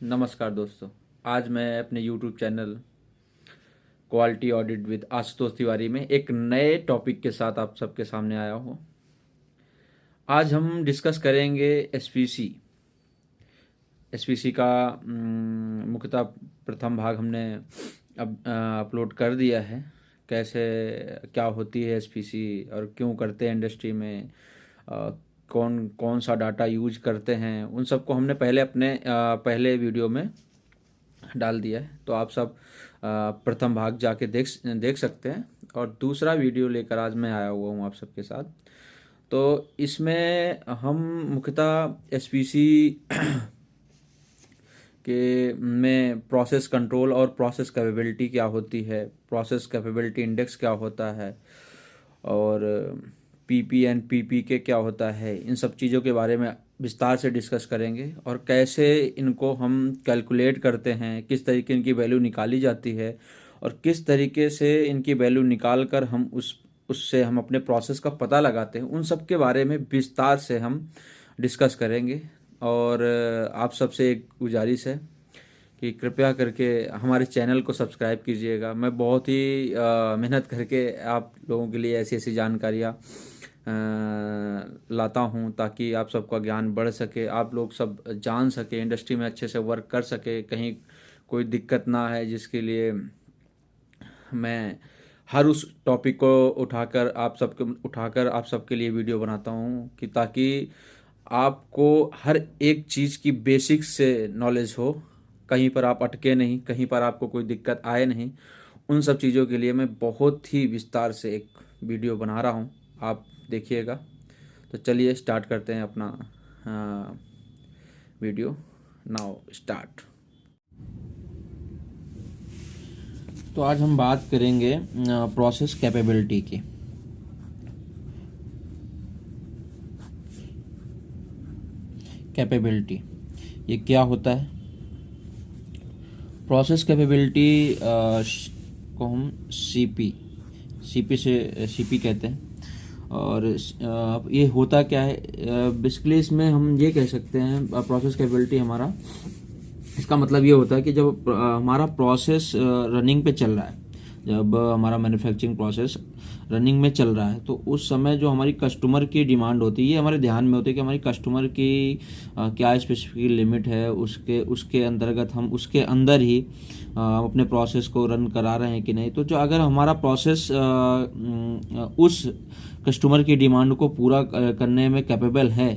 नमस्कार दोस्तों। आज मैं अपने YouTube channel quality audit with Ashutosh Tiwari में एक नए टॉपिक के साथ आप सबके सामने आया हूँ। आज हम डिस्कस करेंगे एसपीसी। एसपीसी का मुख्यतः प्रथम भाग हमने अब अपलोड कर दिया है। कैसे क्या होती है एसपीसी और क्यों करते हैं इंडस्ट्री में, कौन कौन सा डाटा यूज करते हैं, उन सबको हमने पहले वीडियो में डाल दिया है। तो आप सब प्रथम भाग जाके देख सकते हैं। और दूसरा वीडियो लेकर आज मैं आया हुआ हूँ आप सबके साथ। तो इसमें हम मुख्यतः एसपीसी के में प्रोसेस कंट्रोल और प्रोसेस कैपेबिलिटी क्या होती है, प्रोसेस कैपेबिलिटी इंडेक्स क्या होता है, और पीपी एंड पीपी के क्या होता है, इन सब चीज़ों के बारे में विस्तार से डिस्कस करेंगे। और कैसे इनको हम कैलकुलेट करते हैं, किस तरीके इनकी वैल्यू निकाली जाती है, और किस तरीके से इनकी वैल्यू निकाल कर हम उससे हम अपने प्रोसेस का पता लगाते हैं, उन सब के बारे में विस्तार से हम डिस्कस करेंगे। और आप सबसे एक गुजारिश है कि कृपया करके हमारे चैनल को सब्सक्राइब कीजिएगा। मैं बहुत ही मेहनत करके आप लोगों के लिए ऐसी ऐसी जानकारियाँ लाता हूँ ताकि आप सबका ज्ञान बढ़ सके, आप लोग सब जान सके, इंडस्ट्री में अच्छे से वर्क कर सके, कहीं कोई दिक्कत ना है। जिसके लिए मैं हर उस टॉपिक को उठाकर आप सबके लिए वीडियो बनाता हूँ कि ताकि आपको हर एक चीज़ की बेसिक्स से नॉलेज हो, कहीं पर आप अटके नहीं, कहीं पर आपको कोई दिक्कत आए नहीं। उन सब चीज़ों के लिए मैं बहुत ही विस्तार से एक वीडियो बना रहा हूँ, आप देखिएगा। तो चलिए स्टार्ट करते हैं अपना वीडियो। Now start. तो आज हम बात करेंगे प्रोसेस कैपेबिलिटी की। कैपेबिलिटी ये क्या होता है? प्रोसेस कैपेबिलिटी को हम सीपी कहते हैं। और ये होता क्या है? बेसिकली इसमें हम ये कह सकते हैं प्रोसेस कैपेबिलिटी हमारा, इसका मतलब ये होता है कि जब हमारा प्रोसेस रनिंग पे चल रहा है, जब हमारा मैन्युफैक्चरिंग प्रोसेस रनिंग में चल रहा है, तो उस समय जो हमारी कस्टमर की डिमांड होती है, ये हमारे ध्यान में होती है कि हमारी कस्टमर की क्या स्पेसिफिक लिमिट है, उसके अंतर्गत हम उसके अंदर ही अपने प्रोसेस को रन करा रहे हैं कि नहीं। तो जो अगर हमारा प्रोसेस उस कस्टमर की डिमांड को पूरा करने में कैपेबल है,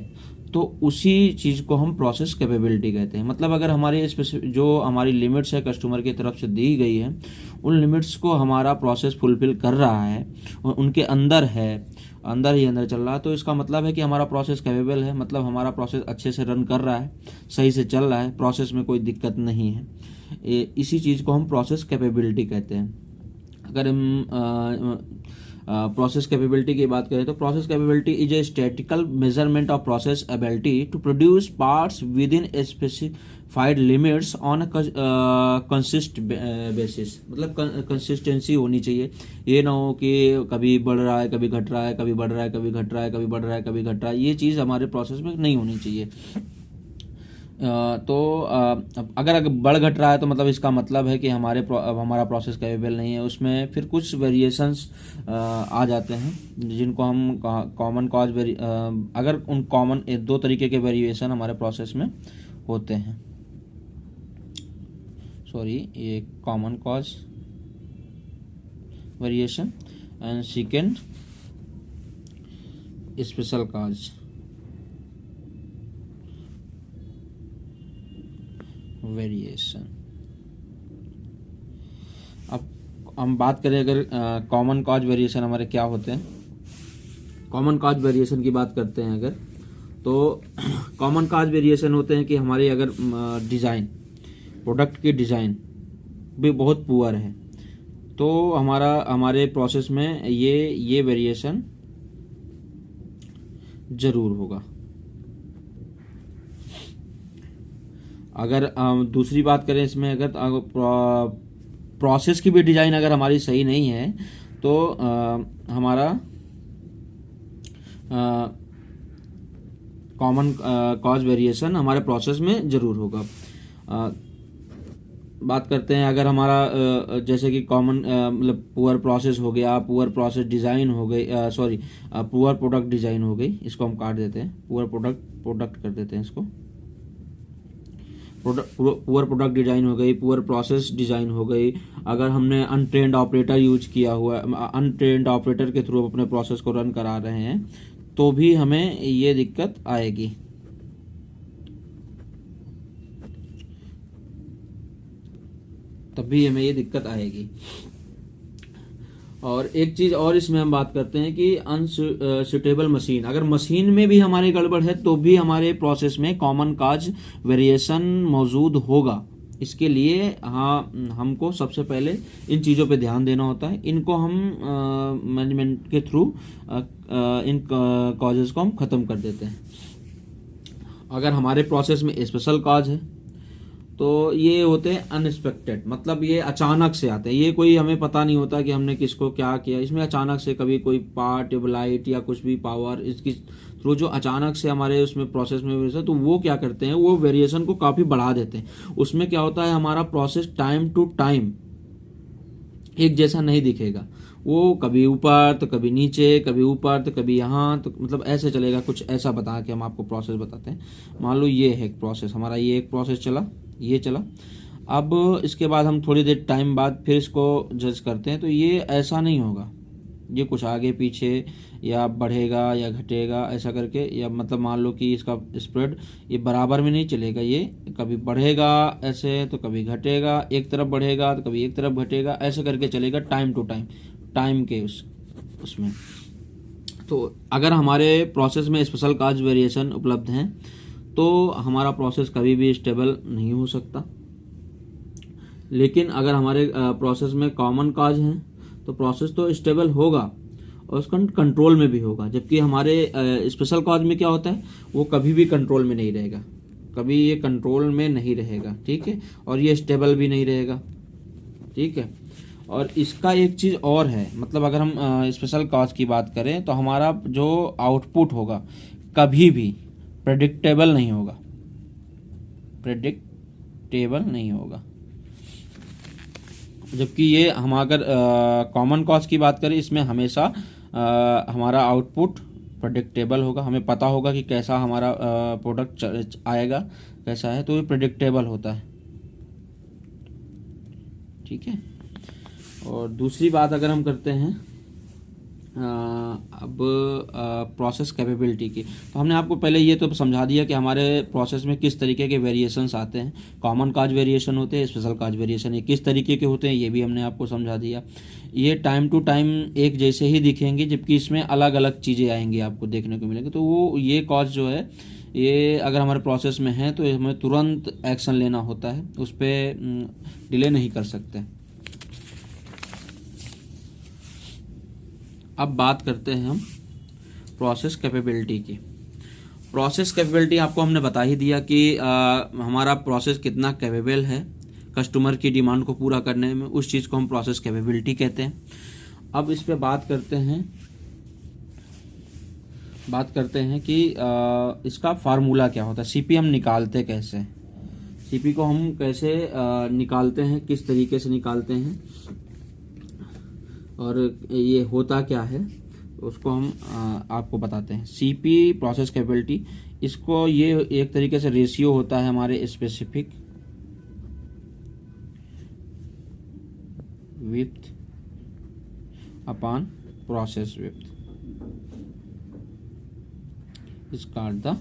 तो उसी चीज़ को हम प्रोसेस कैपेबिलिटी कहते हैं। मतलब अगर हमारे जो हमारी लिमिट्स है कस्टमर की तरफ से दी गई है, उन लिमिट्स को हमारा प्रोसेस फुलफिल कर रहा है, उनके अंदर चल रहा है, तो इसका मतलब है कि हमारा प्रोसेस कैपेबल है। मतलब हमारा प्रोसेस अच्छे से रन कर रहा है, सही से चल रहा है, प्रोसेस में कोई दिक्कत नहीं है। इसी चीज़ को हम प्रोसेस कैपेबिलिटी कहते हैं। अगर हम प्रोसेस कैपेबिलिटी की बात करें तो process capability is a statistical measurement of process ability to produce parts within specified limits on consist basis. मतलब कंसिस्टेंसी होनी चाहिए। ये ना हो कि कभी बढ़ रहा है, कभी घट रहा है, कभी बढ़ रहा है, कभी घट रहा है, कभी बढ़ रहा है, कभी घट रहा है। ये चीज़ हमारे प्रोसेस में नहीं होनी चाहिए। तो अगर बढ़ घट रहा है तो मतलब इसका मतलब है कि हमारा प्रोसेस कैपेबल नहीं है। उसमें फिर कुछ वेरिएशंस आ जाते हैं जिनको हम कॉमन कॉज अगर उन कॉमन दो तरीके के वेरिएशन हमारे प्रोसेस में होते हैं। ये common cause variation and second special cause variation. अब हम बात करें अगर कॉमन कॉज वेरिएशन हमारे क्या होते हैं। कॉमन कॉज वेरिएशन की बात करते हैं अगर, तो कॉमन कॉज वेरिएशन होते हैं कि हमारी अगर प्रोडक्ट की डिज़ाइन भी बहुत पुअर है, तो हमारे प्रोसेस में ये वेरिएशन ज़रूर होगा। अगर दूसरी बात करें इसमें, अगर प्रोसेस की भी डिज़ाइन अगर हमारी सही नहीं है, तो हमारा कॉमन कॉज वेरिएशन हमारे प्रोसेस में ज़रूर होगा। बात करते हैं अगर हमारा जैसे कि कॉमन मतलब पुअर प्रोसेस हो गया, पुअर प्रोसेस डिज़ाइन हो गई, सॉरी पुअर प्रोडक्ट डिज़ाइन हो गई, इसको हम काट देते हैं, पुअर प्रोडक्ट कर देते हैं इसको। पुअर प्रोडक्ट डिज़ाइन हो गई, पुअर प्रोसेस डिज़ाइन हो गई। अगर हमने अनट्रेंड ऑपरेटर यूज किया हुआ, अनट्रेंड ऑपरेटर के थ्रू अपने प्रोसेस को रन करा रहे हैं, तो भी हमें ये दिक्कत आएगी। तब भी हमें ये दिक्कत आएगी। और एक चीज़ और इसमें हम बात करते हैं कि अनसुटेबल मशीन, अगर मशीन में भी हमारी गड़बड़ है तो भी हमारे प्रोसेस में कॉमन काज वेरिएशन मौजूद होगा। इसके लिए हमको सबसे पहले इन चीज़ों पे ध्यान देना होता है। इनको हम मैनेजमेंट के थ्रू इन कॉजेज़ को हम ख़त्म कर देते हैं। अगर हमारे प्रोसेस में स्पेशल कॉज है तो ये होते हैं अनएक्सपेक्टेड, मतलब ये अचानक से आते हैं, ये कोई हमें पता नहीं होता कि हमने किसको क्या किया। इसमें अचानक से कभी कोई पार्ट या लाइट या कुछ भी पावर इसकी थ्रू जो अचानक से हमारे उसमें प्रोसेस में वेरिएशन, तो वो क्या करते हैं, वो वेरिएशन को काफ़ी बढ़ा देते हैं। उसमें क्या होता है, हमारा प्रोसेस टाइम टू टाइम एक जैसा नहीं दिखेगा। वो कभी ऊपर तो कभी नीचे, कभी ऊपर तो कभी यहाँ, तो मतलब ऐसे चलेगा। कुछ ऐसा बता के हम आपको प्रोसेस बताते हैं। मान लो ये है एक प्रोसेस हमारा, ये एक प्रोसेस चला, ये चला। अब इसके बाद हम थोड़ी देर टाइम बाद फिर इसको जज करते हैं, तो ये ऐसा नहीं होगा, ये कुछ आगे पीछे या बढ़ेगा या घटेगा ऐसा करके, या मतलब मान लो कि इसका स्प्रेड ये बराबर में नहीं चलेगा, ये कभी बढ़ेगा ऐसे तो कभी घटेगा, एक तरफ बढ़ेगा तो कभी एक तरफ घटेगा, ऐसे करके चलेगा टाइम टू टाइम, टाइम के उसमें। तो अगर हमारे प्रोसेस में स्पेशल काज वेरिएशन उपलब्ध हैं तो हमारा प्रोसेस कभी भी स्टेबल नहीं हो सकता। लेकिन अगर हमारे प्रोसेस में कॉमन काज हैं तो प्रोसेस तो स्टेबल होगा और उसका कंट्रोल में भी होगा। जबकि हमारे स्पेशल काज में क्या होता है, वो कभी भी कंट्रोल में नहीं रहेगा, कभी ये कंट्रोल में नहीं रहेगा, ठीक है, और ये स्टेबल भी नहीं रहेगा, ठीक है। और इसका एक चीज़ और है, मतलब अगर हम स्पेशल काज की बात करें तो हमारा जो आउटपुट होगा कभी भी प्रेडिक्टेबल नहीं होगा, प्रेडिक्टेबल नहीं होगा। जबकि ये हम अगर कॉमन कॉज की बात करें, इसमें हमेशा हमारा आउटपुट प्रेडिक्टेबल होगा, हमें पता होगा कि कैसा हमारा प्रोडक्ट आएगा, कैसा है, तो ये प्रेडिक्टेबल होता है, ठीक है। और दूसरी बात अगर हम करते हैं अब प्रोसेस कैपेबिलिटी की, तो हमने आपको पहले ये तो समझा दिया कि हमारे प्रोसेस में किस तरीके के वेरिएशंस आते हैं। कॉमन काज वेरिएशन होते हैं, स्पेशल काज वेरिएशन, ये किस तरीके के होते हैं ये भी हमने आपको समझा दिया। ये टाइम टू टाइम एक जैसे ही दिखेंगे, जबकि इसमें अलग अलग चीज़ें आएंगी आपको देखने को मिलेंगी। तो वो ये कॉज जो है, ये अगर हमारे प्रोसेस में है तो हमें तुरंत एक्शन लेना होता है, उस पर डिले नहीं कर सकते। अब बात करते हैं हम प्रोसेस कैपेबिलिटी की। प्रोसेस कैपेबिलिटी आपको हमने बता ही दिया कि हमारा प्रोसेस कितना कैपेबल है कस्टमर की डिमांड को पूरा करने में, उस चीज़ को हम प्रोसेस कैपेबिलिटी कहते हैं। अब इस पे बात करते हैं कि इसका फार्मूला क्या होता है, सीपी हम निकालते कैसे, सीपी को हम कैसे निकालते हैं, किस तरीके से निकालते हैं, और ये होता क्या है उसको हम आपको बताते हैं। सीपी प्रोसेस कैपेबिलिटी, इसको ये एक तरीके से रेशियो होता है हमारे specific width upon process width, is called the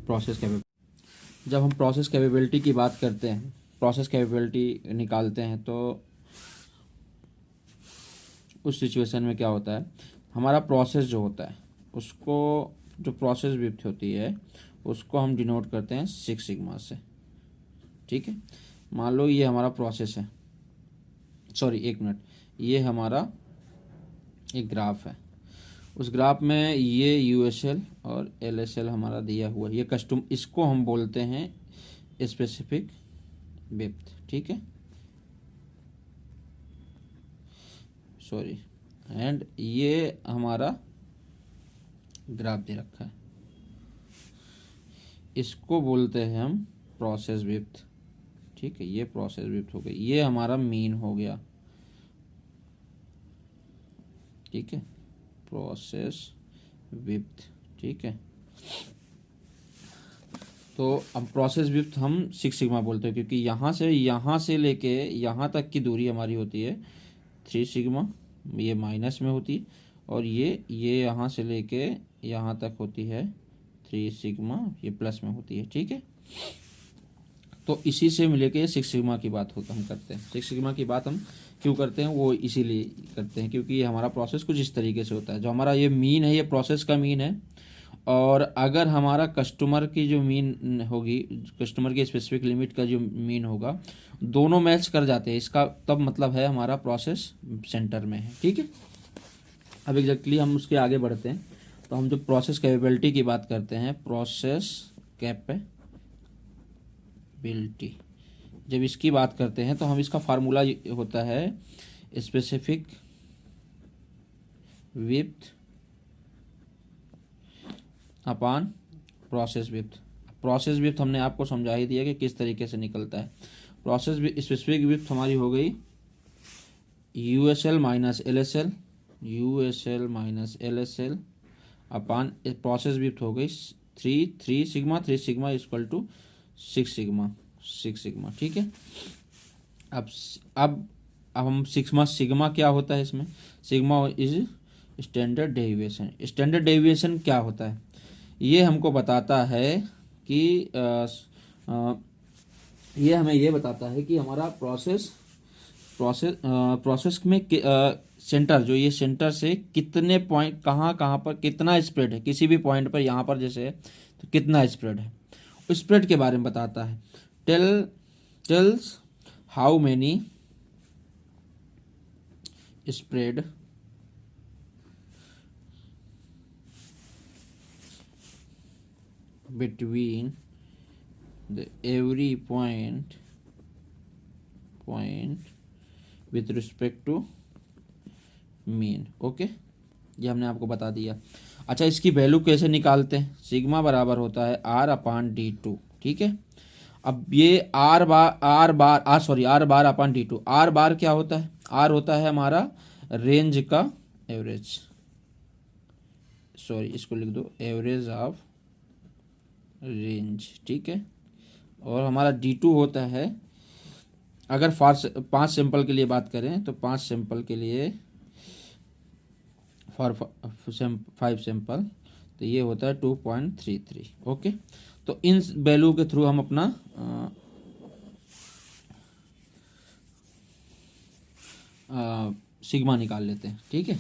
process capability. जब हम प्रोसेस कैपेबिलिटी की बात करते हैं, प्रोसेस कैपेबिलिटी निकालते हैं, तो उस सिचुएशन में क्या होता है, हमारा प्रोसेस जो होता है उसको, जो प्रोसेस विड्थ होती है उसको हम डिनोट करते हैं 6 सिग्मा से, ठीक है। मान लो ये हमारा प्रोसेस है, सॉरी एक मिनट, ये हमारा एक ग्राफ है, उस ग्राफ में ये यूएसएल और एलएसएल हमारा दिया हुआ है, ये कस्टम, इसको हम बोलते हैं स्पेसिफिक विड्थ, ठीक है, सॉरी, एंड ये हमारा ग्राफ दे रखा है, इसको बोलते हैं हम प्रोसेस विड्थ, ठीक है, ये प्रोसेस विड्थ हो गई, ये हमारा मीन हो गया, ठीक है, प्रोसेस विड्थ, ठीक है। तो अब प्रोसेस विड्थ हम 6 सिग्मा बोलते हैं, क्योंकि यहाँ से लेके यहाँ तक की दूरी हमारी होती है 3 सिग्मा, ये माइनस में होती है, और ये यहाँ से लेके यहाँ तक होती है 3 सिग्मा, ये प्लस में होती है, ठीक है। तो इसी से मिलके 6 सिग्मा की बात हम करते हैं। 6 सिग्मा की बात हम क्यों करते हैं, वो इसीलिए करते हैं क्योंकि ये हमारा प्रोसेस कुछ इस तरीके से होता है। जो हमारा ये मीन है, ये प्रोसेस का मीन है, और अगर हमारा कस्टमर की जो मीन होगी, कस्टमर की स्पेसिफिक लिमिट का जो मीन होगा, दोनों मैच कर जाते हैं, इसका तब मतलब है हमारा प्रोसेस सेंटर में है, ठीक है। अब एग्जैक्टली हम उसके आगे बढ़ते हैं, तो हम जो प्रोसेस कैपेबिलिटी की बात करते हैं, प्रोसेस कैपेबिलिटी, जब इसकी बात करते हैं तो हम इसका फार्मूला होता है स्पेसिफिक विड्थ अपान प्रोसेस विड्थ। प्रोसेस विड्थ हमने आपको समझा ही दिया कि किस तरीके से निकलता है। प्रोसेस स्पेसिफिक विड्थ हमारी हो गई USL minus LSL, USL minus LSL upon process width हो गई 3 sigma, 3 sigma equal to 6 sigma, ठीक है। अब हम सिग्मा क्या होता है इसमें, sigma is standard deviation. Standard deviation क्या होता है, ये हमको बताता है कि ये हमें ये बताता है कि हमारा प्रोसेस में सेंटर, जो ये सेंटर से कितने पॉइंट, कहाँ पर कितना स्प्रेड है, किसी भी पॉइंट पर यहाँ पर जैसे है तो कितना स्प्रेड है, स्प्रेड के बारे में बताता है। Tales how many spread between the every point with respect to mean, okay, ये हमने आपको बता दिया। अच्छा, इसकी वैल्यू कैसे निकालते हैं, सिग्मा बराबर होता है R अपान D2, ठीक है। अब ये are bar upon D2, are बार क्या होता है, आर होता है हमारा रेंज का एवरेज, सॉरी इसको लिख दो एवरेज ऑफ रेंज, ठीक है। और हमारा D2 होता है, अगर 5 सैंपल के लिए बात करें तो 5 सैंपल के लिए फॉर 5 सैंपल तो ये होता है 2.33, ओके। तो इन वैल्यू के थ्रू हम अपना सिग्मा निकाल लेते हैं, ठीक है।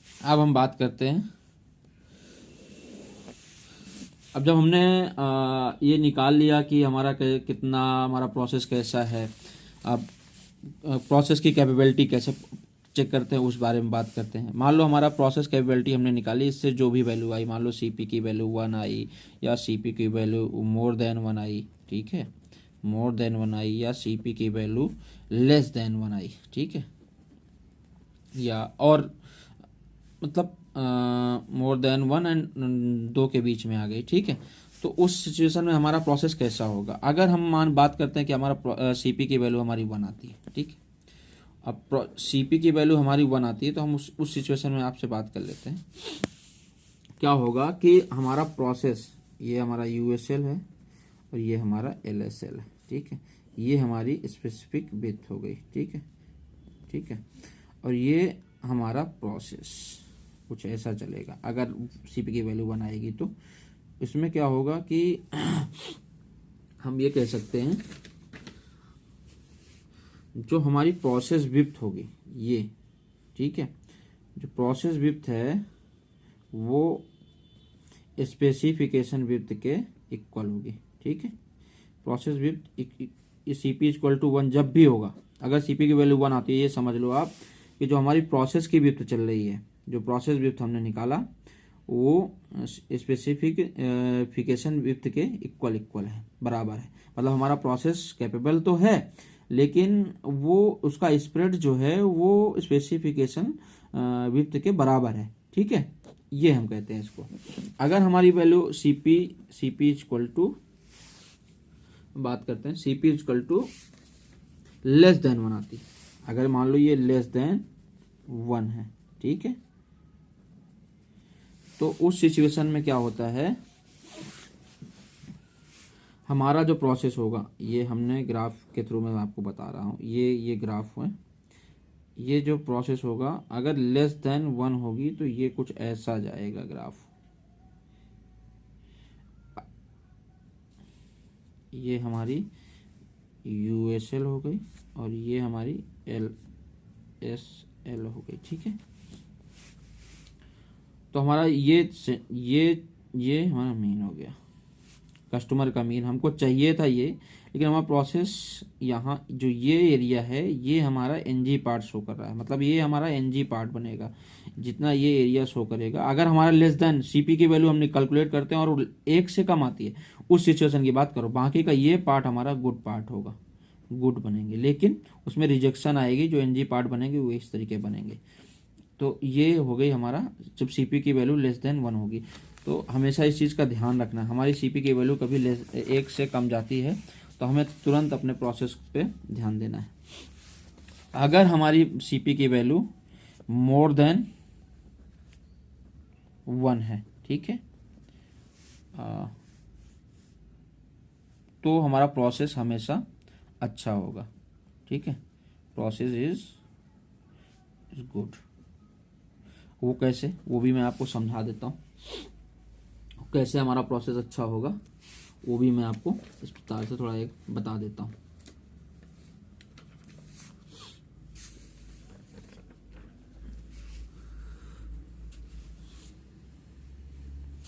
अब हम बात करते हैं, अब जब हमने ये निकाल लिया कि हमारा कितना, हमारा प्रोसेस कैसा है, अब प्रोसेस की कैपेबिलिटी कैसे चेक करते हैं उस बारे में बात करते हैं। मान लो हमारा प्रोसेस कैपेबिलिटी हमने निकाली, इससे जो भी वैल्यू आई, मान लो सीपी की वैल्यू 1 आई या सीपी की वैल्यू मोर देन 1 आई, ठीक है, मोर देन 1 आई, या सीपी की वैल्यू लेस देन 1 आई, ठीक है, या और मतलब मोर देन 1 एंड 2 के बीच में आ गई, ठीक है। तो उस सिचुएशन में हमारा प्रोसेस कैसा होगा, अगर हम बात करते हैं कि हमारा सीपी की वैल्यू हमारी 1 आती है, ठीक है। अब सीपी की वैल्यू हमारी 1 आती है तो हम उस सिचुएशन में आपसे बात कर लेते हैं। क्या होगा कि हमारा प्रोसेस, ये हमारा यूएसएल है और ये हमारा एलएसएल है, ठीक है, ये हमारी स्पेसिफिक विड्थ हो गई, ठीक है, ठीक है। और ये हमारा प्रोसेस कुछ ऐसा चलेगा, अगर सीपी की वैल्यू 1 आएगी तो इसमें क्या होगा कि हम ये कह सकते हैं जो हमारी प्रोसेस विड्थ होगी ये, ठीक है, जो प्रोसेस विड्थ है वो स्पेसिफिकेशन विड्थ के इक्वल होगी, ठीक है। Process width CP equal to 1 जब भी होगा, अगर सीपी की वैल्यू 1 आती है, ये समझ लो आप कि जो हमारी प्रोसेस की विड्थ चल रही है, जो प्रोसेस विड्थ हमने निकाला वो स्पेसिफिकेशन विड्थ के इक्वल है, बराबर है। मतलब हमारा प्रोसेस कैपेबल तो है लेकिन वो उसका स्प्रेड जो है वो स्पेसिफिकेशन विड्थ के बराबर है, ठीक है, ये हम कहते हैं इसको। अगर हमारी वैल्यू सीपी इक्वल टू बात करते हैं, CP equal to less than 1 आती है। अगर मान लो ये लेस देन 1 है, ठीक है, तो उस सिचुएशन में क्या होता है, हमारा जो प्रोसेस होगा, ये हमने ग्राफ के थ्रू मैं आपको बता रहा हूँ, ये ग्राफ है, ये जो प्रोसेस होगा अगर लेस देन 1 होगी तो ये कुछ ऐसा जाएगा ग्राफ। ये हमारी USL हो गई और ये हमारी LSL हो गई, ठीक है। तो हमारा ये हमारा मीन हो गया, कस्टमर का मीन हमको चाहिए था ये, लेकिन हमारा प्रोसेस यहाँ जो ये एरिया है ये हमारा NG पार्ट शो कर रहा है, मतलब ये हमारा NG पार्ट बनेगा जितना ये एरिया शो करेगा। अगर हमारा लेस देन CP की वैल्यू हमने कैलकुलेट करते हैं और 1 से कम आती है, उस सिचुएशन की बात करो, बाकी का ये पार्ट हमारा गुड पार्ट होगा, गुड बनेंगे, लेकिन उसमें रिजेक्शन आएगी, जो NG पार्ट बनेंगे वो इस तरीके बनेंगे। तो ये हो गई हमारा जब CP की वैल्यू लेस देन 1 होगी। तो हमेशा इस चीज़ का ध्यान रखना, हमारी CP की वैल्यू कभी 1 से कम जाती है तो हमें तुरंत अपने प्रोसेस पे ध्यान देना है। अगर हमारी CP की वैल्यू मोर देन 1 है, ठीक है, तो हमारा प्रोसेस हमेशा अच्छा होगा, ठीक है, प्रोसेस इज गुड। वो कैसे, वो भी मैं आपको समझा देता हूँ, कैसे हमारा प्रोसेस अच्छा होगा वो भी मैं आपको इस प्रकार से थोड़ा एक बता देता हूँ।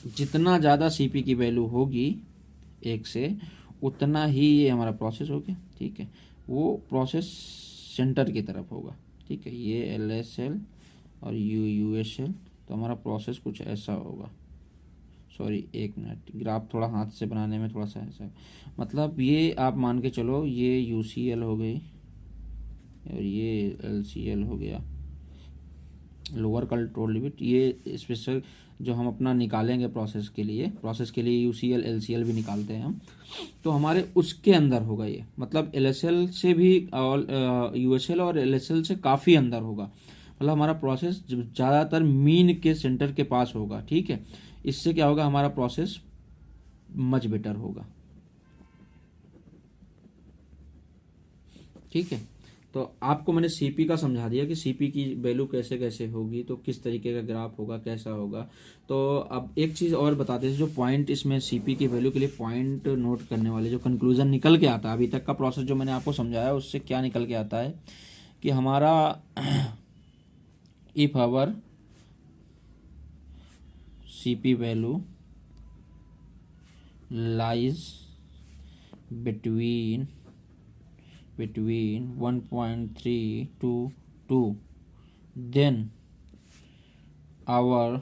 जितना ज़्यादा CP की वैल्यू होगी 1 से, उतना ही ये हमारा प्रोसेस हो गया, ठीक है, वो प्रोसेस सेंटर की तरफ होगा, ठीक है, ये LSL और USL, तो हमारा प्रोसेस कुछ ऐसा होगा। सॉरी, 1 मिनट, ग्राफ थोड़ा हाथ से बनाने में थोड़ा सा ऐसा, मतलब ये आप मान के चलो, ये UCL हो गई और ये LCL हो गया, लोअर कंट्रोल लिमिट। ये स्पेशल जो हम अपना निकालेंगे प्रोसेस के लिए UCL LCL भी निकालते हैं हम, तो हमारे उसके अंदर होगा ये, मतलब LSL से भी और USL और LSL से काफ़ी अंदर होगा, मतलब हमारा प्रोसेस ज़्यादातर मीन के सेंटर के पास होगा, ठीक है। इससे क्या होगा, हमारा प्रोसेस मच बेटर होगा, ठीक है। तो आपको मैंने CP का समझा दिया कि CP की वैल्यू कैसे कैसे होगी, तो किस तरीके का ग्राफ होगा, कैसा होगा। तो अब एक चीज़ और बताते हैं, जो पॉइंट इसमें CP की वैल्यू के लिए पॉइंट नोट करने वाले, जो कंक्लूजन निकल के आता है अभी तक का प्रोसेस जो मैंने आपको समझाया, उससे क्या निकल के आता है कि हमारा if our CP value lies between 1.3 to 2, then our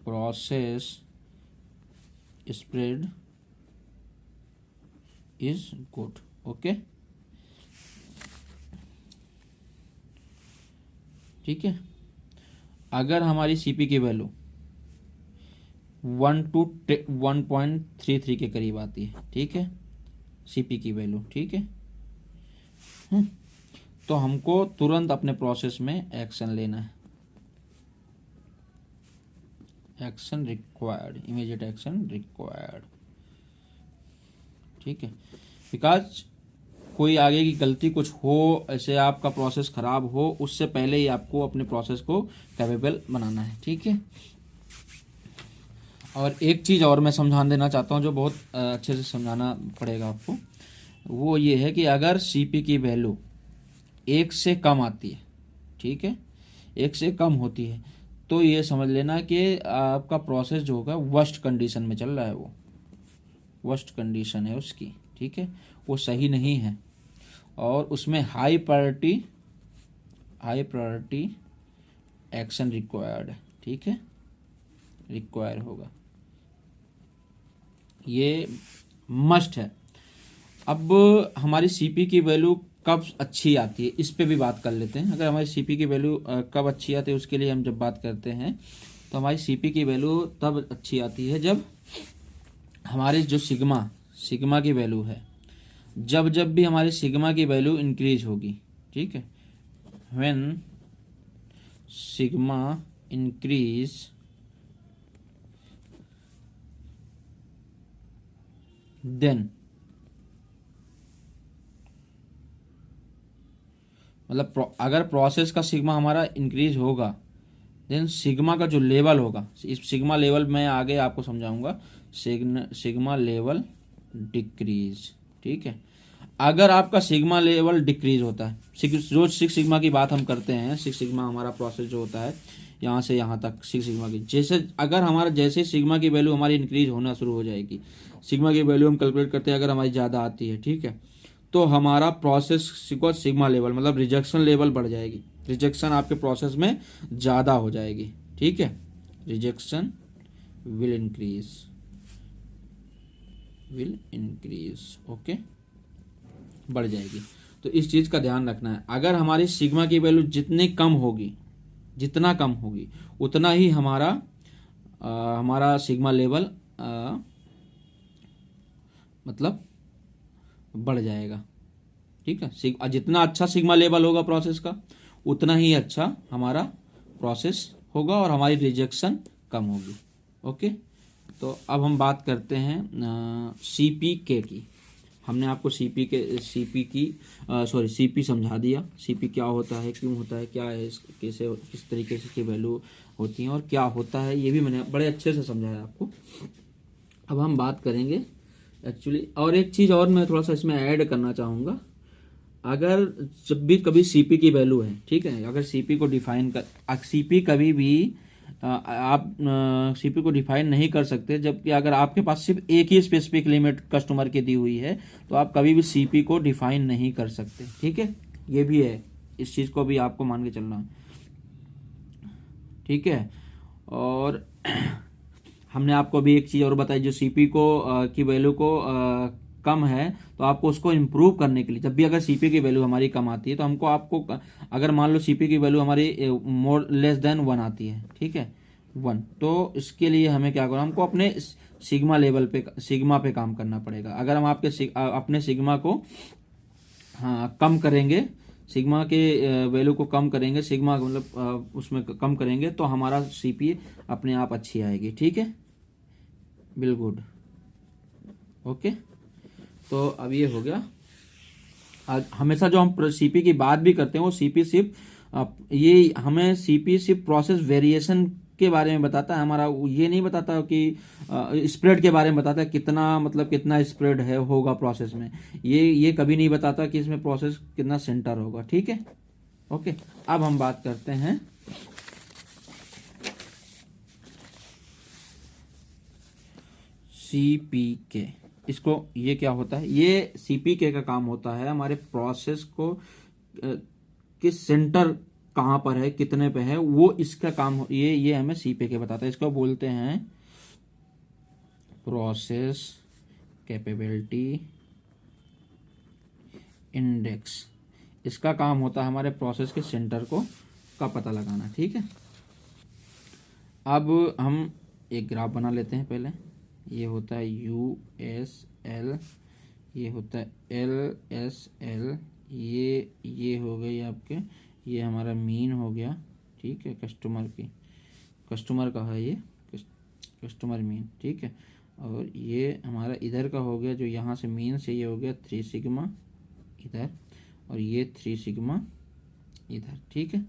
process spread is good, okay, ठीक है। अगर हमारी CP की वैल्यू 1 to 1.33 के करीब आती है, ठीक है, CP की वैल्यू, ठीक है, तो हमको तुरंत अपने प्रोसेस में एक्शन लेना है, action required, immediate action required, ठीक है। बिकॉज कोई आगे की गलती कुछ हो, ऐसे आपका प्रोसेस खराब हो, उससे पहले ही आपको अपने प्रोसेस को कैपेबल बनाना है, ठीक है। और एक चीज़ और मैं समझा देना चाहता हूँ, जो बहुत अच्छे से समझाना पड़ेगा आपको, वो ये है कि अगर CP की वैल्यू 1 से कम आती है, ठीक है, 1 से कम होती है, तो ये समझ लेना कि आपका प्रोसेस जो होगा वर्स्ट कंडीशन में चल रहा है, वो वर्स्ट कंडीशन है उसकी, ठीक है, वो सही नहीं है, और उसमें हाई प्रायोरिटी एक्शन रिक्वायर्ड है, ठीक है, रिक्वायर होगा, ये मस्ट है। अब हमारी CP की वैल्यू कब अच्छी आती है, इस पे भी बात कर लेते हैं। अगर हमारी CP की वैल्यू कब अच्छी आती है, उसके लिए हम जब बात करते हैं, तो हमारी CP की वैल्यू तब अच्छी आती है जब हमारी जो सिग्मा की वैल्यू है, जब जब भी हमारी सिग्मा की वैल्यू इंक्रीज होगी, ठीक है, व्हेन सिग्मा इंक्रीज देन, मतलब अगर प्रोसेस का सिग्मा हमारा इंक्रीज होगा, देन सिग्मा का जो लेवल होगा, इस सिग्मा लेवल मैं आगे आपको समझाऊंगा, सिग्मा लेवल डिक्रीज, ठीक है। अगर आपका सिग्मा लेवल डिक्रीज होता है, जो 6 सिग्मा की बात हम करते हैं, 6 सिग्मा हमारा प्रोसेस जो होता है यहाँ से यहाँ तक 6 सिग्मा की, जैसे अगर हमारा जैसे सिग्मा की वैल्यू हमारी इंक्रीज होना शुरू हो जाएगी, सिग्मा की वैल्यू हम कैलकुलेट करते हैं, अगर हमारी ज़्यादा आती है, ठीक है, तो हमारा प्रोसेस को सिग्मा लेवल मतलब रिजेक्शन लेवल बढ़ जाएगी, रिजेक्शन आपके प्रोसेस में ज़्यादा हो जाएगी, ठीक है, रिजेक्शन विल इंक्रीज, ओके, बढ़ जाएगी। तो इस चीज़ का ध्यान रखना है, अगर हमारी सिग्मा की वैल्यू जितनी कम होगी, जितना कम होगी उतना ही हमारा सिग्मा लेवल मतलब बढ़ जाएगा, ठीक है। जितना अच्छा सिग्मा लेवल होगा प्रोसेस का, उतना ही अच्छा हमारा प्रोसेस होगा और हमारी रिजेक्शन कम होगी, ओके। तो अब हम बात करते हैं CPK की। हमने आपको सीपी समझा दिया, सीपी क्या होता है, क्यों होता है, क्या है, कैसे किस तरीके से इसकी वैल्यू होती है और क्या होता है, ये भी मैंने बड़े अच्छे से समझाया आपको। अब हम बात करेंगे एक्चुअली, और एक चीज़ और मैं थोड़ा सा इसमें ऐड करना चाहूँगा, अगर जब भी कभी सीपी की वैल्यू है, ठीक है, अगर सीपी को डिफाइन कर, सीपी कभी भी आप सीपी को डिफाइन नहीं कर सकते, जबकि अगर आपके पास सिर्फ एक ही स्पेसिफिक लिमिट कस्टमर की दी हुई है तो आप कभी भी सीपी को डिफाइन नहीं कर सकते, ठीक है, ये भी है, इस चीज़ को भी आपको मान के चलना है, ठीक है। और हमने आपको भी एक चीज़ और बताई, जो सीपी को की वैल्यू को कम है, तो आपको उसको इम्प्रूव करने के लिए, जब भी अगर सीपी की वैल्यू हमारी कम आती है तो आपको अगर मान लो सीपी की वैल्यू हमारी मोर लेस देन 1 आती है, ठीक है, 1, तो इसके लिए हमें क्या करना, हमको अपने सिग्मा लेवल पे, सिग्मा पे काम करना पड़ेगा। अगर हम अपने सिग्मा को कम करेंगे, सिग्मा के वैल्यू को कम करेंगे, सिग्मा मतलब उसमें कम करेंगे, तो हमारा सीपी अपने आप अच्छी आएगी, ठीक है, बिल गुड, ओके। तो अब ये हो गया। हमेशा जो हम सीपी की बात भी करते हैं, वो सीपी सिर्फ ये हमें सीपी सिर्फ प्रोसेस वेरिएशन के बारे में बताता है, हमारा ये नहीं बताता कि स्प्रेड के बारे में बताता है, कितना स्प्रेड है होगा प्रोसेस में, ये कभी नहीं बताता कि इसमें प्रोसेस कितना सेंटर होगा, ठीक है, ओके। अब हम बात करते हैं CPK। इसको, ये क्या होता है, ये CPK का काम होता है हमारे प्रोसेस को किस सेंटर कहाँ पर है, कितने पे है, वो इसका काम ये हमें CPK बताता है। इसको बोलते हैं प्रोसेस कैपेबिलिटी इंडेक्स। इसका काम होता है हमारे प्रोसेस के सेंटर का पता लगाना, ठीक है। अब हम एक ग्राफ बना लेते हैं पहले, ये होता है USL, ये होता है LSL, ये हो गई आपके, ये हमारा मीन हो गया, ठीक है, कस्टमर का है ये, कस्टमर मीन, ठीक है, और ये हमारा इधर का हो गया, जो यहाँ से मीन से ये हो गया 3 सिग्मा इधर, और ये 3 सिग्मा इधर, ठीक है,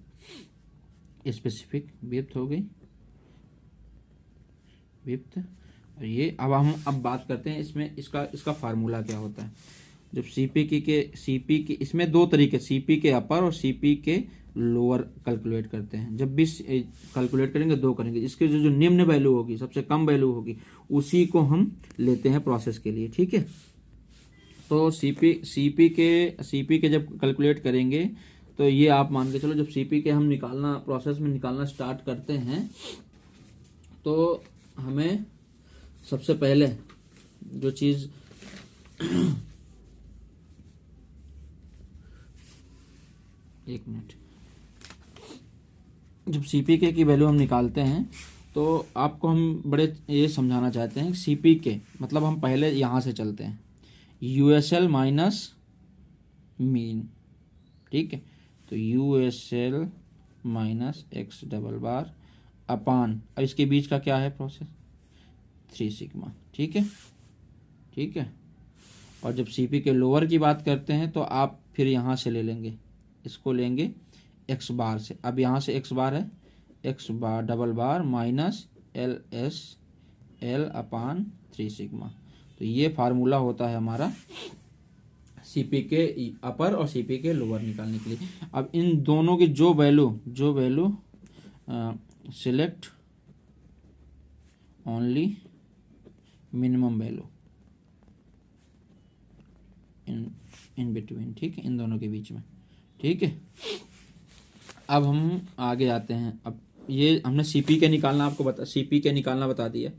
स्पेसिफिक विड्थ हो गई, विड्थ। और ये अब बात करते हैं इसमें इसका फार्मूला क्या होता है। जब सीपी के इसमें 2 तरीके, सीपी के अपर और सीपी के लोअर कैलकुलेट करते हैं। जब भी कैलकुलेट करेंगे 2 करेंगे, इसके जो निम्न वैल्यू होगी, सबसे कम वैल्यू होगी, उसी को हम लेते हैं प्रोसेस के लिए, ठीक है। तो सीपी के जब कैलकुलेट करेंगे, तो ये आप मान के चलो, जब सीपी के हम प्रोसेस में निकालना स्टार्ट करते हैं, तो हमें सबसे पहले जो चीज़ एक मिनट, जब CPK की वैल्यू हम निकालते हैं, तो आपको हम बड़े ये समझाना चाहते हैं, CPK मतलब हम पहले यहाँ से चलते हैं, यूएसएल माइनस मीन, ठीक है। तो यूएसएल माइनस एक्स डबल बार अपान, अब इसके बीच का क्या है प्रोसेस, 3 सिग्मा, ठीक है, ठीक है। और जब सीपी के लोअर की बात करते हैं तो आप फिर यहाँ से ले लेंगे, इसको लेंगे एक्स बार से। अब यहाँ से एक्स बार है, एक्स बार डबल बार माइनस एल एस एल अपान 3 सिग्मा। तो ये फार्मूला होता है हमारा सीपी के अपर और सीपी के लोअर निकालने के लिए। अब इन दोनों की जो value select only minimum value in between, ठीक है, इन दोनों के बीच में, ठीक है। अब हम आगे आते हैं। अब ये हमने सीपी के निकालना सीपी के निकालना बता दिया,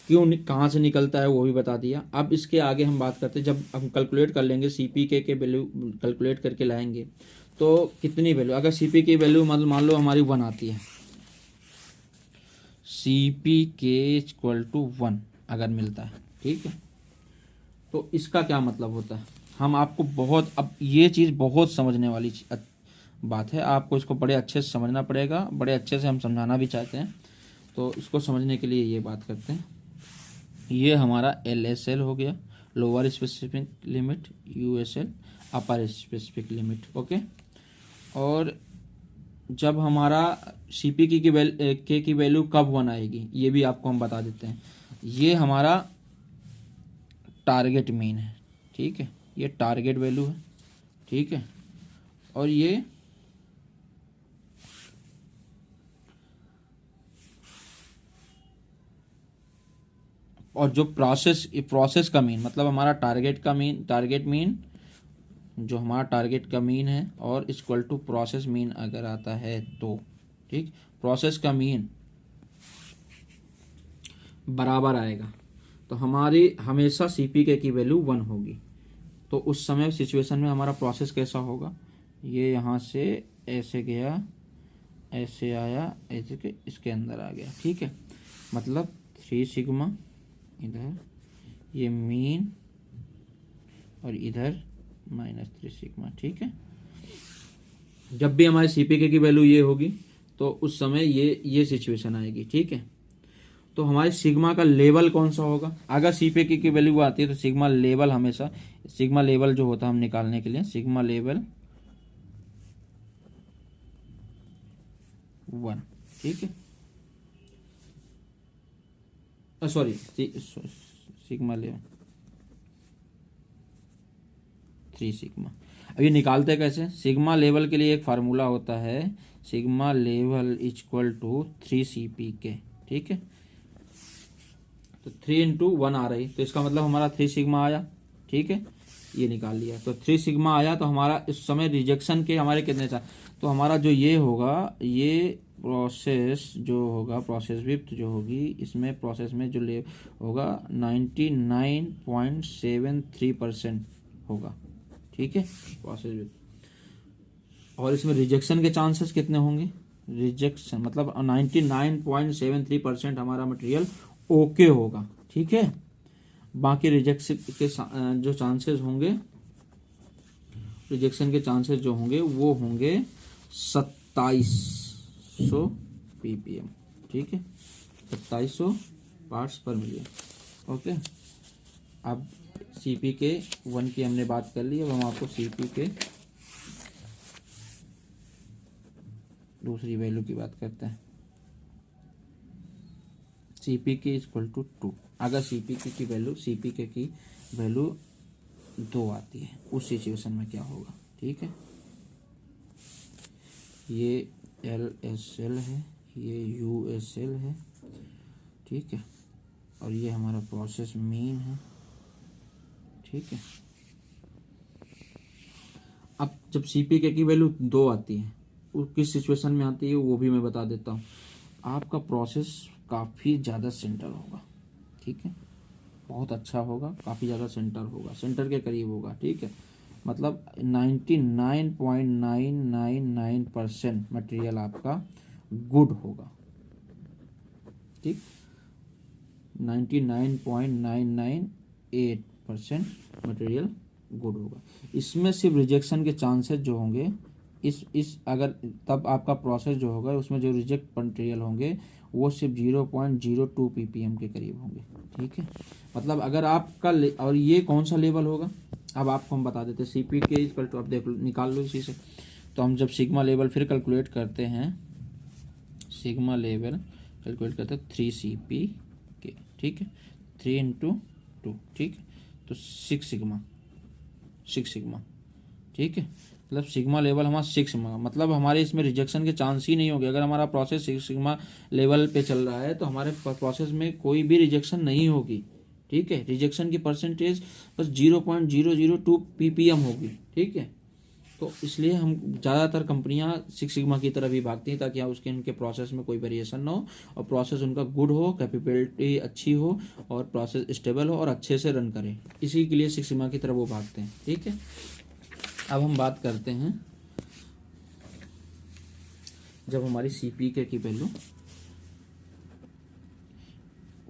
क्यों कहाँ से निकलता है वो भी बता दिया। अब इसके आगे हम बात करते हैं, जब हम कैलकुलेट कर लेंगे सीपी के वैल्यू कैलकुलेट करके लाएंगे तो कितनी वैल्यू, अगर सीपी की वैल्यू मतलब मान लो हमारी 1 आती है, सीपी के इक्वल टू 1 अगर मिलता है, ठीक है, तो इसका क्या मतलब होता है। हम आपको अब ये चीज़ बहुत समझने वाली बात है, आपको इसको बड़े अच्छे से समझना पड़ेगा, बड़े अच्छे से हम समझाना भी चाहते हैं। तो इसको समझने के लिए ये बात करते हैं। ये हमारा LSL हो गया, लोअर स्पेसिफिक लिमिट, USL अपर स्पेसिफिक लिमिट, ओके। और जब हमारा CP की वैल्यू कब 1 आएगी ये भी आपको हम बता देते हैं। ये हमारा टारगेट मीन है, ठीक है, ये टारगेट वैल्यू है, ठीक है। और ये और जो प्रोसेस का मीन मतलब हमारा टारगेट मीन जो हमारा टारगेट का मीन है और इक्वल टू प्रोसेस मीन अगर आता है तो, ठीक, प्रोसेस का मीन बराबर आएगा तो हमारी हमेशा CPK की वैल्यू 1 होगी। तो उस समय सिचुएशन में हमारा प्रोसेस कैसा होगा, ये यहाँ से ऐसे गया, ऐसे आया, ऐसे के इसके अंदर आ गया, ठीक है, मतलब 3 सिग्मा इधर, ये मीन और इधर -3 सिग्मा, ठीक है। जब भी हमारे CPK की वैल्यू ये होगी तो उस समय ये सिचुएशन आएगी, ठीक है। तो हमारे सिग्मा का लेवल कौन सा होगा, अगर CPK की वैल्यू आती है तो सिग्मा लेवल हमेशा, सिग्मा लेवल जो होता है हम निकालने के लिए सिग्मा लेवल 1, ठीक है, सॉरी सिग्मा लेवल 3 सिग्मा। अब ये निकालते कैसे, सिग्मा लेवल के लिए एक फार्मूला होता है, sigma level equal to 3 CPK, ठीक है। तो 3 × 1 आ रही, तो इसका मतलब हमारा 3 सिग्मा आया, ठीक है, ये निकाल लिया। तो 3 सिग्मा आया तो हमारा इस समय रिजेक्शन के हमारे कितने था, तो हमारा जो ये होगा, ये प्रोसेस जो होगा, प्रोसेस विड्थ जो होगी, इसमें प्रोसेस में जो ले होगा 99.73% होगा, ठीक है, प्रोसेस विड्थ। और इसमें रिजेक्शन के चांसेस कितने होंगे, रिजेक्शन मतलब 99.73% हमारा मटेरियल ओके होगा, ठीक है। बाकी रिजेक्शन के जो चांसेस होंगे, रिजेक्शन के चांसेस जो होंगे वो होंगे 2700 ppm, ठीक है, 2700 पार्ट्स पर मिलियन, ओके। अब CPK 1 की हमने बात कर ली, अब हम आपको CPK दूसरी वैल्यू की बात करते हैं। CPK इक्वल टू 2, अगर CPK की वैल्यू 2 आती है उस सिचुएशन में क्या होगा, ठीक है। ये LSL है, ये USL है, ठीक है, और ये हमारा प्रोसेस मीन है, ठीक है। अब जब CPK की वैल्यू 2 आती है, वो किस सिचुएशन में आती है वो भी मैं बता देता हूँ। आपका प्रोसेस काफ़ी ज़्यादा सेंटर होगा, ठीक है, बहुत अच्छा होगा, काफ़ी ज़्यादा सेंटर होगा, सेंटर के करीब होगा, ठीक है, मतलब 99.999% मटेरियल आपका गुड होगा, ठीक, 99.998 100% मटेरियल गुड होगा। इसमें सिर्फ रिजेक्शन के चांसेस जो होंगे इस अगर तब आपका प्रोसेस जो होगा उसमें जो रिजेक्ट मटेरियल होंगे वो सिर्फ 0.02 ppm के करीब होंगे। ठीक है, मतलब अगर आपका और ये कौन सा लेवल होगा अब आपको हम बता देते हैं। CP के इक्वल टू, अब देख लो निकाल लो इसी से। तो हम जब सिग्मा लेवल फिर कैलकुलेट करते हैं, सिग्मा लेवल कैलकुलेट करते हैं 3CP के, ठीक है, 3 इंटू 2, ठीक है, तो 6 सिग्मा, ठीक है, मतलब सिग्मा लेवल हमारा 6 सिग्मा, मतलब हमारे इसमें रिजेक्शन के चांस ही नहीं होंगे। अगर हमारा प्रोसेस 6 सिग्मा लेवल पे चल रहा है तो हमारे प्रोसेस में कोई भी रिजेक्शन नहीं होगी। ठीक है, रिजेक्शन की परसेंटेज बस 0.002 ppm होगी। ठीक है, तो इसलिए हम ज़्यादातर कंपनियां 6 सिग्मा की तरफ ही भागती हैं ताकि उसके उनके प्रोसेस में कोई वेरिएशन ना हो और प्रोसेस उनका गुड हो, कैपेबिलिटी अच्छी हो और प्रोसेस स्टेबल हो और अच्छे से रन करे। इसी के लिए 6 सिग्मा की तरफ वो भागते हैं। ठीक है, अब हम बात करते हैं जब हमारी CP की वैल्यू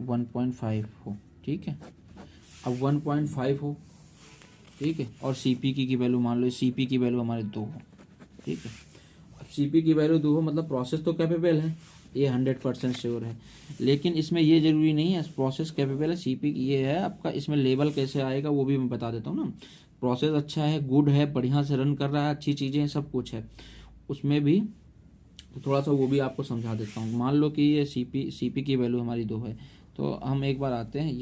1.5 हो। ठीक है, अब 1.5 हो, ठीक है, और CP की वैल्यू मान लो CP की वैल्यू हमारे 2 हो। ठीक है, अब CP की वैल्यू 2 हो मतलब प्रोसेस तो कैपेबल है, ये 100% श्योर है। लेकिन इसमें ये जरूरी नहीं है प्रोसेस कैपेबल है, CP ये है आपका, इसमें लेवल कैसे आएगा वो भी मैं बता देता हूँ ना। प्रोसेस अच्छा है, गुड है, बढ़िया से रन कर रहा है, अच्छी चीज़ें हैं, सब कुछ है उसमें भी, तो थोड़ा सा वो भी आपको समझा देता हूँ। मान लो कि ये CP की वैल्यू हमारी 2 है, तो हम एक बार आते हैं,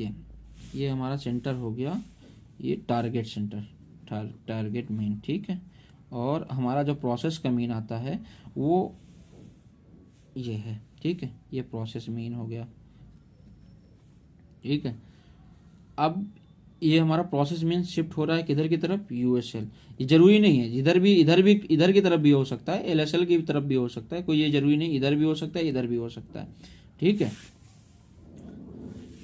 ये हमारा सेंटर हो गया, ये टारगेट सेंटर, टारगेट मीन। ठीक है, और हमारा जो प्रोसेस का मीन आता है वो ये है। ठीक है, ये प्रोसेस मीन हो गया। ठीक है, अब ये हमारा प्रोसेस मीन शिफ्ट हो रहा है किधर की तरफ, USL। ये जरूरी नहीं है इधर की तरफ भी हो सकता है, LSL की तरफ भी हो सकता है, कोई ये जरूरी नहीं, इधर भी हो सकता है, इधर भी हो सकता है। ठीक है,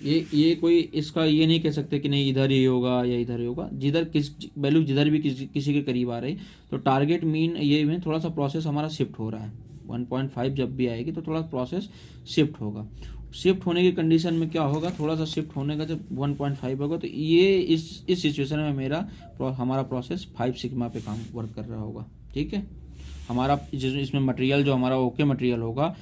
ये कोई इसका ये नहीं कह सकते कि नहीं इधर ही होगा या इधर ही होगा, जिधर किस वैल्यू जिधर भी किसी के करीब आ रही। तो टारगेट मीन ये में थोड़ा सा प्रोसेस हमारा शिफ्ट हो रहा है, 1.5 जब भी आएगी तो थोड़ा प्रोसेस शिफ्ट होगा। शिफ्ट होने की कंडीशन में क्या होगा, थोड़ा सा शिफ्ट होने का जब 1.5 होगा तो ये इस सिचुएशन में हमारा प्रोसेस 5 सिग्मा पे काम वर्क कर रहा होगा। ठीक है, हमारा इसमें मटेरियल जो हमारा ओके मटेरियल होगा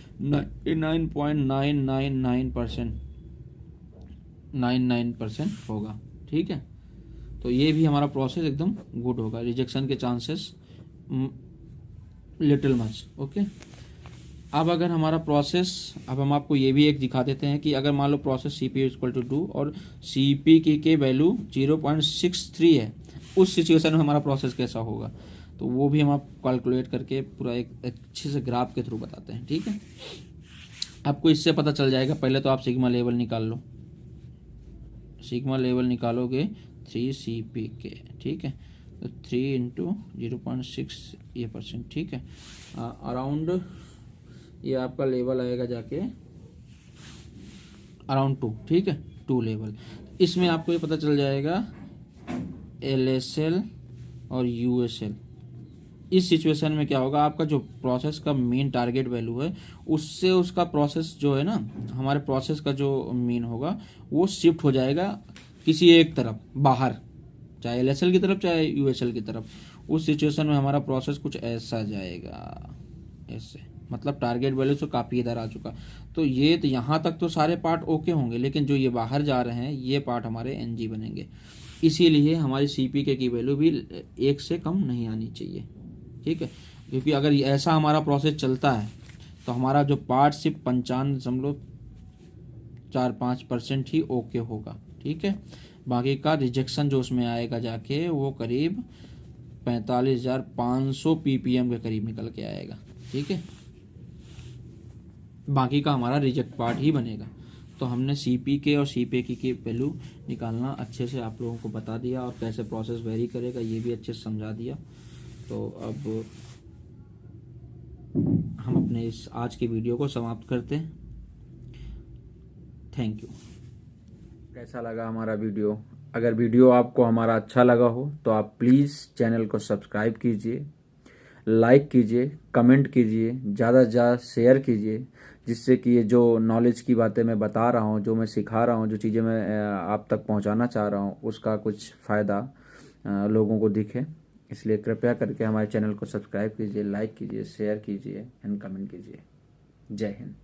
99.99% होगा। ठीक है, तो ये भी हमारा प्रोसेस एकदम गुड होगा, रिजेक्शन के चांसेस लिटिल मच। ओके, अब अगर हमारा प्रोसेस, अब हम आपको ये भी एक दिखा देते हैं कि अगर मान लो प्रोसेस CP इक्वल टू 2 और CP की वैल्यू 0.63 है, उस सिचुएशन में हमारा प्रोसेस कैसा होगा, तो वो भी हम आप कैलकुलेट करके पूरा एक अच्छे से ग्राफ के थ्रू बताते हैं। ठीक है, आपको इससे पता चल जाएगा। पहले तो आप सिग्मा लेवल निकाल लो, सिग्मा लेवल निकालोगे 3CP के। ठीक है, तो 3 इंटू 0.6 ये %। ठीक है, अराउंड ये आपका लेवल आएगा जाके अराउंड 2। ठीक है, 2 लेवल। इसमें आपको ये पता चल जाएगा LSL और USL। इस सिचुएशन में क्या होगा, आपका जो प्रोसेस का मेन टारगेट वैल्यू है उससे उसका प्रोसेस जो है ना, हमारे प्रोसेस का जो मेन होगा वो शिफ्ट हो जाएगा किसी एक तरफ बाहर, चाहे LSL की तरफ चाहे USL की तरफ। उस सिचुएशन में हमारा प्रोसेस कुछ ऐसा जाएगा, ऐसे, मतलब टारगेट वैल्यू से काफ़ी इधर आ चुका। तो ये तो यहाँ तक तो सारे पार्ट ओके होंगे, लेकिन जो ये बाहर जा रहे हैं ये पार्ट हमारे NG बनेंगे। इसीलिए हमारी CP की वैल्यू भी 1 से कम नहीं आनी चाहिए। ठीक है, क्योंकि अगर ऐसा हमारा प्रोसेस चलता है तो हमारा जो पार्ट सिर्फ 55.45% ही ओके होगा। ठीक है, बाकी का रिजेक्शन जो उसमें आएगा जाके वो करीब 45,500 ppm के करीब निकल के आएगा। ठीक है, बाकी का हमारा रिजेक्ट पार्ट ही बनेगा। तो हमने CP और CP की वैल्यू निकालना अच्छे से आप लोगों को बता दिया और कैसे प्रोसेस वेरी करेगा ये भी अच्छे से समझा दिया। तो अब हम अपने इस आज की वीडियो को समाप्त करते हैं। Thank you. कैसा लगा हमारा वीडियो? अगर वीडियो आपको हमारा अच्छा लगा हो तो आप प्लीज़ चैनल को सब्सक्राइब कीजिए, लाइक कीजिए, कमेंट कीजिए, ज़्यादा से ज़्यादा शेयर कीजिए, जिससे कि ये जो नॉलेज की बातें मैं बता रहा हूँ, जो मैं सिखा रहा हूँ, जो चीज़ें मैं आप तक पहुँचाना चाह रहा हूँ, उसका कुछ फ़ायदा लोगों को दिखे। इसलिए कृपया करके हमारे चैनल को सब्सक्राइब कीजिए, लाइक कीजिए, शेयर कीजिए एंड कमेंट कीजिए। जय हिंद।